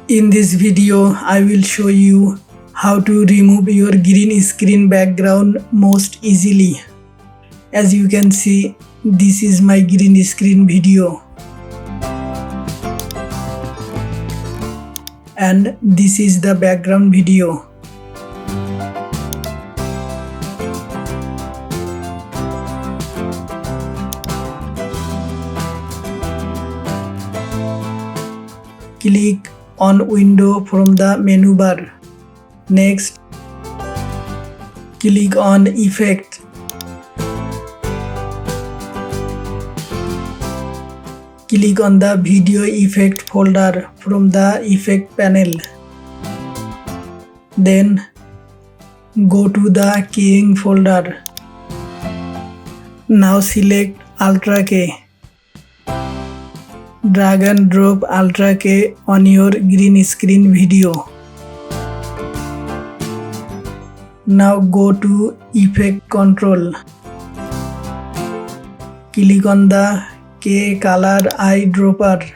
In this video, I will show you how to remove your green screen background most easily. As you can see, this is my green screen video. And this is the background video. Click on window from the menu bar. Next, click on effect. Click on the video effect folder from the effect panel. Then go to the keying folder. Now select Ultra K. Drag and drop Ultra K on your green screen video. Now go to Effect Control. Click on the K color eyedropper.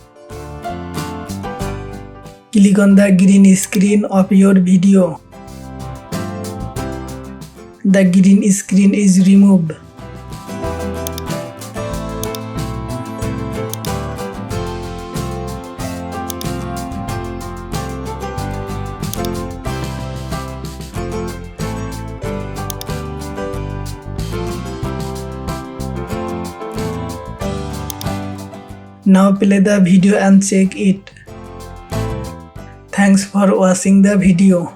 Click on the green screen of your video. The green screen is removed. Now play the video and check it. Thanks for watching the video.